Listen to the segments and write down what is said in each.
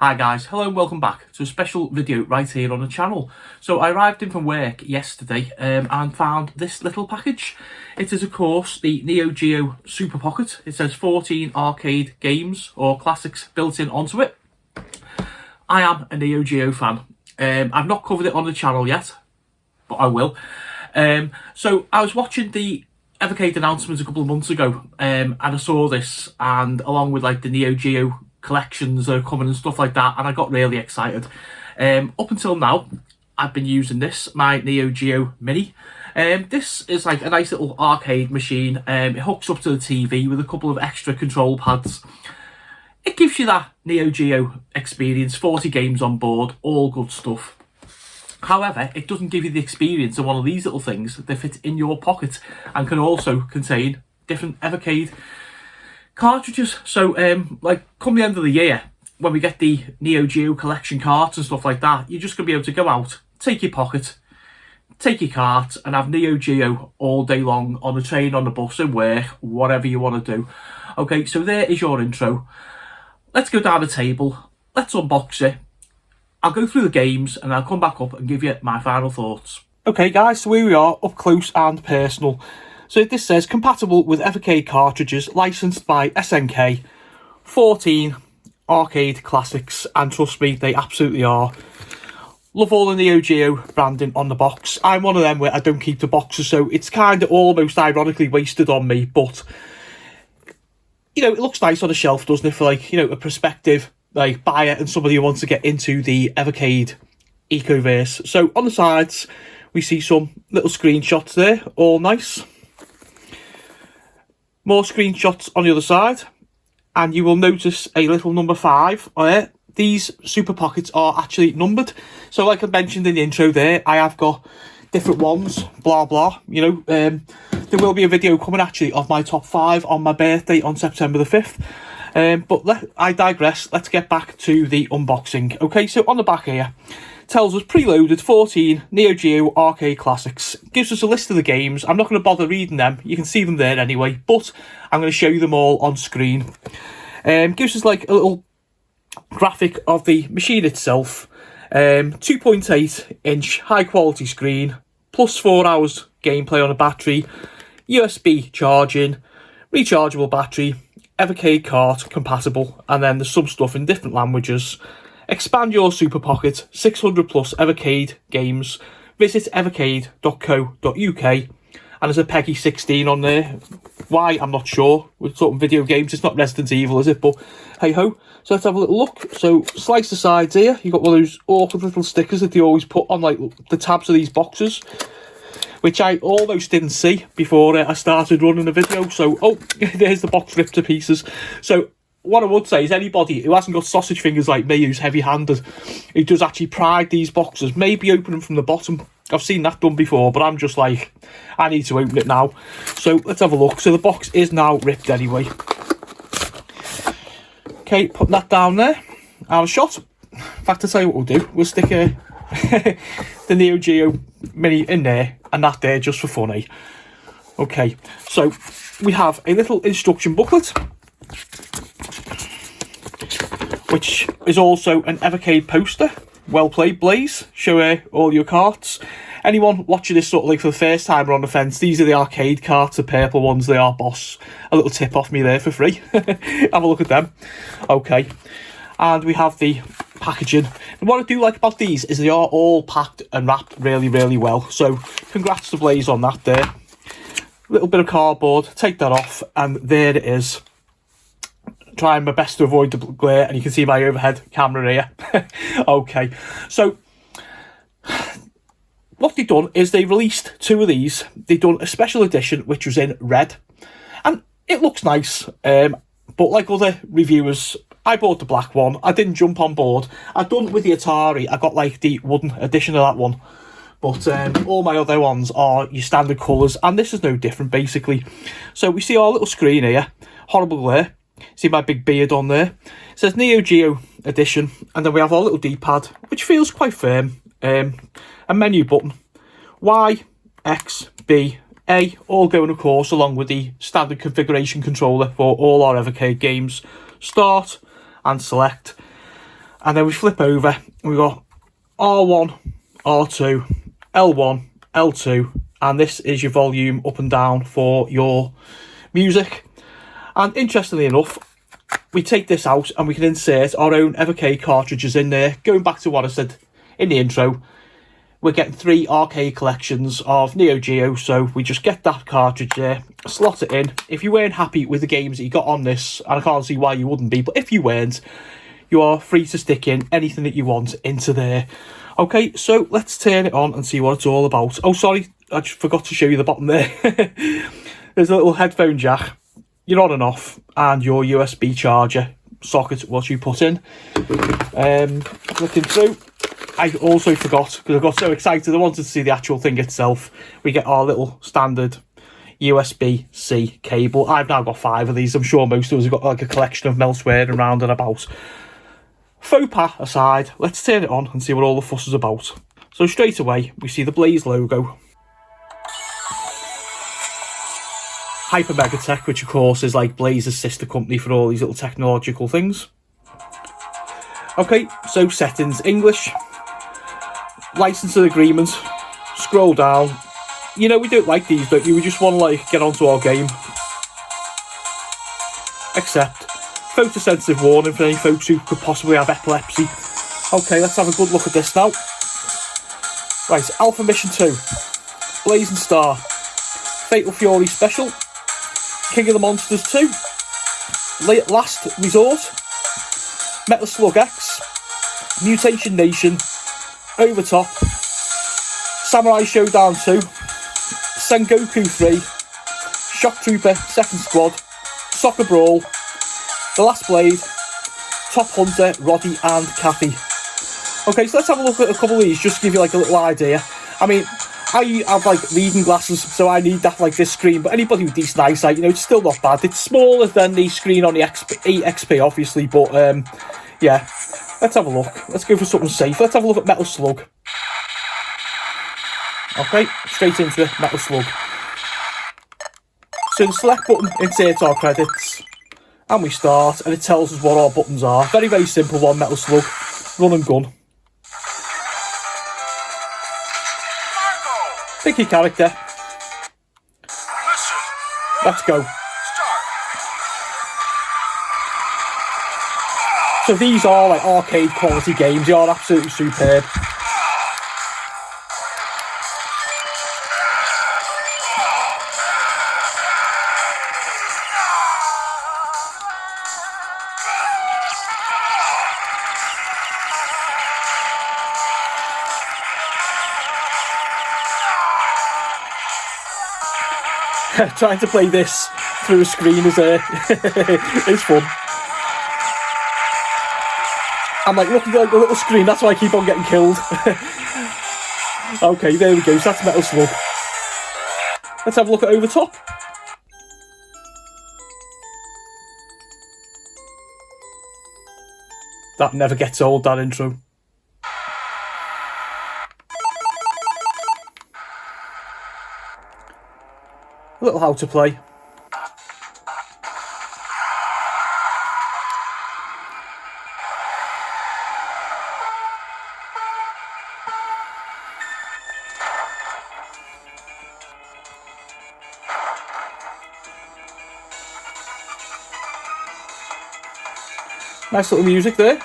Hi guys, hello and welcome back to a special video right here on the channel. So I arrived in from work yesterday and found this little package. It is of course the Neo Geo Super Pocket. It says 14 arcade games or classics built in onto it. I am a Neo Geo fan. I've not covered it on the channel yet, but I will. So I was watching the Evercade announcements a couple of months ago and I saw this, and along with like the Neo Geo collections are coming and stuff like that, and I got really excited. Up until now I've been using this, my Neo Geo Mini. This is like a nice little arcade machine. It hooks up to the TV with a couple of extra control pads. It gives you that Neo Geo experience, 40 games on board, all good stuff. However, it doesn't give you the experience of one of these little things that fit in your pocket and can also contain different Evercade cartridges. So like come the end of the year, when we get the Neo Geo collection carts and stuff like that, you're just going to be able to go out, take your pocket, take your cart and have Neo Geo all day long on the train, on the bus, at work, whatever you want to do. Okay, so there is your intro. Let's go down the table, let's unbox it. I'll go through the games and I'll come back up and give you my final thoughts. Okay guys, so here we are, up close and personal. So this says compatible with Evercade cartridges, licensed by SNK, 14 arcade classics, and trust me, they absolutely are. Love all the Neo Geo branding on the box. I'm one of them where I don't keep the boxes, so it's kind of almost ironically wasted on me, but you know, it looks nice on a shelf, doesn't it, for like, you know, a prospective like buyer and somebody who wants to get into the Evercade ecoverse. So on the sides we see some little screenshots there, all nice. More screenshots on the other side, and you will notice a little number 5 there. These Super Pockets are actually numbered, so like I mentioned in the intro there, I have got different ones, blah blah, you know. There will be a video coming actually of my top 5 on my birthday on September the 5th. But I digress. Let's get back to the unboxing. Okay, so on the back here, tells us preloaded 14 Neo Geo arcade classics. Gives us a list of the games. I'm not going to bother reading them. You can see them there anyway, but I'm going to show you them all on screen. Gives us like a little graphic of the machine itself. 2.8 inch high quality screen, plus 4 hours gameplay on a battery, USB charging, rechargeable battery, Evercade cart compatible, and then there's some stuff in different languages. Expand your Super Pocket, 600 plus Evercade games. Visit evercade.co.uk, and there's a PEGI 16 on there. Why, I'm not sure. With sort of video games, it's not Resident Evil, is it? But hey ho. So let's have a little look. So slice the sides here. You've got one of those awkward little stickers that they always put on like the tabs of these boxes, which I almost didn't see before I started running the video. So, oh, there's the box ripped to pieces. So what I would say is anybody who hasn't got sausage fingers like me, who's heavy-handed, who does actually pry these boxes, maybe open them from the bottom. I've seen that done before, but I'm just like, I need to open it now. So let's have a look. So the box is now ripped anyway. Okay, putting that down there. Out of shot. In fact, I'll tell you what we'll do. We'll stick the Neo Geo Mini in there and that there just for funny. Okay, so we have a little instruction booklet, which is also an Evercade poster. Well played, Blaze. Show all your carts. Anyone watching this sort of like for the first time or on the fence, these are the arcade carts, the purple ones. They are boss. A little tip off me there for free. Have a look at them. Okay, and we have the packaging. And what I do like about these is they are all packed and wrapped really, really well. So congrats to Blaze on that there. A little bit of cardboard, take that off, and there it is. Trying my best to avoid the glare, and you can see my overhead camera here. Okay, so what they've done is they released 2 of these. They've done a special edition which was in red, and it looks nice, but like other reviewers, I bought the black one. I didn't jump on board. I've done with the Atari. I got like the wooden edition of that one, but all my other ones are your standard colours, and this is no different basically. So we see our little screen here. Horrible glare. See my big beard on there. It says Neo Geo edition, and then we have our little D-pad, which feels quite firm. A menu button, Y, X, B, A, all going of course along with the standard configuration controller for all our Evercade games. Start and select. And then we flip over, and we've got R1, R2, L1, L2, and this is your volume up and down for your music. And interestingly enough, we take this out and we can insert our own Evercade cartridges in there. Going back to what I said in the intro, we're getting 3 arcade collections of Neo Geo, so we just get that cartridge there, slot it in. If you weren't happy with the games that you got on this, and I can't see why you wouldn't be, but if you weren't, you are free to stick in anything that you want into there. Okay, so let's turn it on and see what it's all about. Oh, sorry, I just forgot to show you the bottom there. There's a little headphone jack, your on and off, and your USB charger socket, what you put in. Looking through, I also forgot, because I got so excited, I wanted to see the actual thing itself. We get our little standard USB-C cable. I've now got 5 of these. I'm sure most of us have got like a collection of them elsewhere and round and about. Faux pas aside, let's turn it on and see what all the fuss is about. So straight away, we see the Blaze logo. Hyper Megatech, which of course is like Blaze's sister company for all these little technological things. Okay, so settings, English. Licensing agreement. Scroll down. You know, we don't like these, don't you? We just want to like get onto our game. Accept. Photosensitive warning for any folks who could possibly have epilepsy. Okay, let's have a good look at this now. Right, Alpha Mission 2. Blazing Star. Fatal Fury Special. King of the Monsters 2. Last Resort. Metal Slug X. Mutation Nation. Overtop. Samurai Showdown 2. Sengoku 3. Shock Trooper 2nd Squad. Soccer Brawl. The Last Blade, Top Hunter, Roddy and Kathy. Okay, so let's have a look at a couple of these, just to give you like a little idea. I mean, I have like reading glasses, so I need that like this screen, but anybody with decent eyesight, you know, it's still not bad. It's smaller than the screen on the XP, obviously, but yeah. Let's have a look. Let's go for something safe. Let's have a look at Metal Slug. Okay, straight into it, Metal Slug. So the select button inserts our credits. And we start, and it tells us what our buttons are. Very, very simple one, Metal Slug. Run and gun. Pick your character. Let's go. So these are like arcade quality games. They are absolutely superb. Trying to play this through a screen is is fun. I'm like looking at like the little screen, that's why I keep on getting killed. Okay, there we go, so that's Metal Slug. Let's have a look at Overtop. That never gets old, that intro. A little how to play. Nice little music there.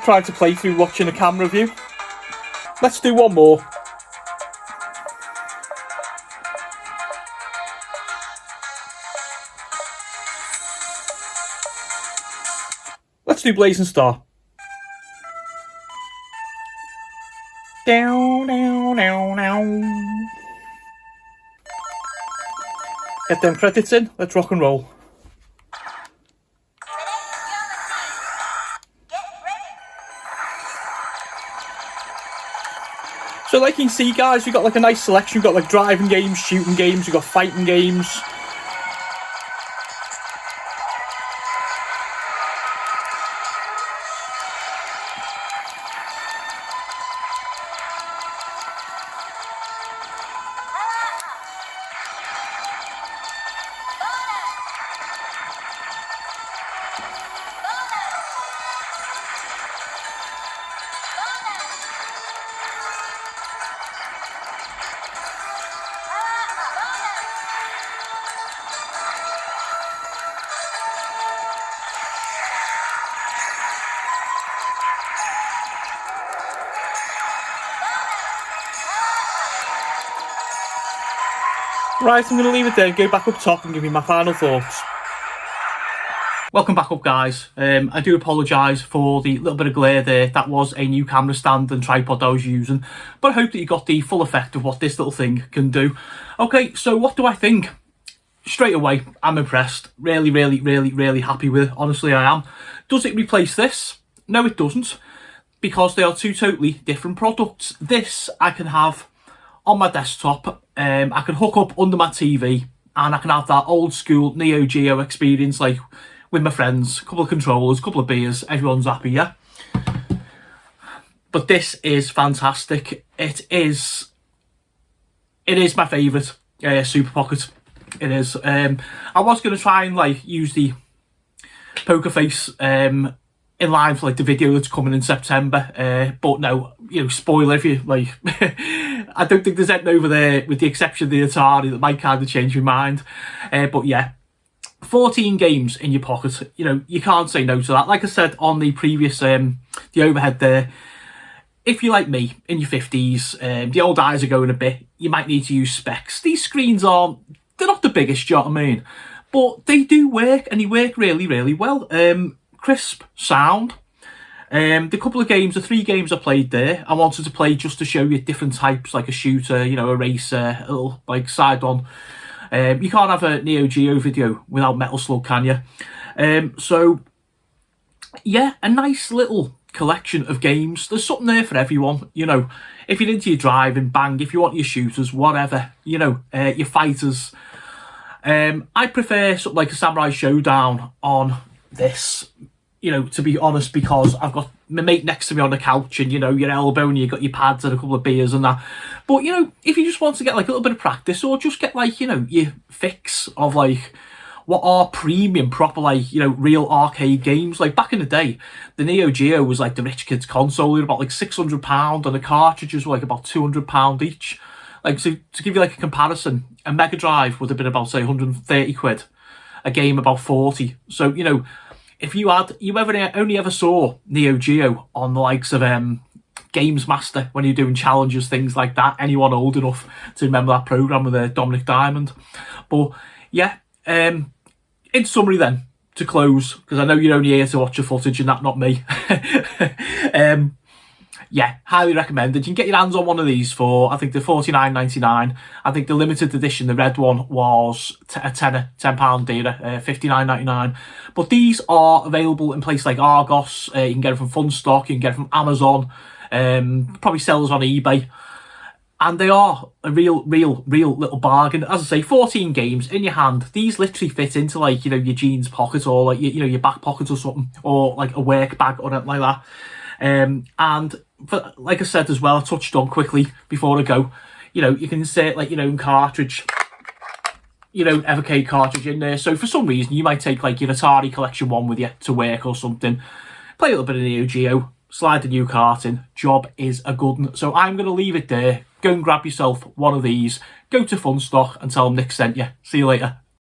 Trying to play through watching a camera view. Let's do one more. Let's do Blazing Star. Down, down, down, down. Get them credits in. Let's rock and roll. So like you can see, guys, we've got like a nice selection. We've got like driving games, shooting games, we've got fighting games. Right, I'm going to leave it there, go back up top and give you my final thoughts. Welcome back up, guys. I do apologise for the little bit of glare there. That was a new camera stand and tripod I was using, but I hope that you got the full effect of what this little thing can do. Okay, so what do I think? Straight away, I'm impressed. Really, really, really, really happy with it. Honestly, I am. Does it replace this? No, it doesn't, because they are two totally different products. This I can have on my desktop. I can hook up under my TV, and I can have that old school Neo Geo experience, like with my friends, a couple of controllers, a couple of beers, everyone's happy, yeah? But this is fantastic. It is my favourite Super Pocket. It is. I was going to try and like use the poker face in line for like the video that's coming in September, but no, you know, spoiler if you like. I don't think there's anything over there, with the exception of the Atari, that might kind of change my mind. But yeah, 14 games in your pocket, you know, you can't say no to that. Like I said on the previous, the overhead there, if you're like me, in your 50s, the old eyes are going a bit, you might need to use specs. These screens they're not the biggest, you know what I mean? But they do work, and they work really, really well. Crisp sound. The couple of games, the 3 games I played there, I wanted to play just to show you different types, like a shooter, you know, a racer, a little like side-on. You can't have a Neo Geo video without Metal Slug, can you? So, yeah, a nice little collection of games. There's something there for everyone, you know. If you're into your driving, bang. If you want your shooters, whatever, you know, your fighters. I prefer something like a Samurai Showdown on this, you know, to be honest, because I've got my mate next to me on the couch, and, you know, your elbow, and you've got your pads and a couple of beers and that. But, you know, if you just want to get like a little bit of practice, or just get like, you know, your fix of like what are premium, proper, like, you know, real arcade games. Like back in the day, the Neo Geo was like the rich kid's console. They were about like £600, and the cartridges were like about £200 each. Like, so to give you like a comparison, a Mega Drive would have been about, say, 130 quid. A game about 40. So, you know, if you only ever saw Neo Geo on the likes of Games Master when you're doing challenges, things like that, anyone old enough to remember that programme with Dominic Diamond. But yeah, in summary then, to close, because I know you're only here to watch the footage and that, not me. Yeah, highly recommended. You can get your hands on one of these for, I think, they're $49.99. I think the limited edition, the red one, was a tenner, £10 dearer, $59.99. But these are available in places like Argos. You can get them from Funstock, you can get them from Amazon, probably sellers on eBay. And they are a real little bargain. As I say, 14 games in your hand. These literally fit into, like, you know, your jeans pocket, or like, you know, your back pocket or something, or like a work bag or anything like that. And for, like I said as well, I touched on quickly before I go, you know, you can insert like your own cartridge, you know, Evercade cartridge in there. So for some reason, you might take like your Atari Collection 1 with you to work or something, play a little bit of Neo Geo, slide the new cart in, job is a good one. So I'm going to leave it there. Go and grab yourself one of these, go to Funstock and tell them Nick sent you. See you later.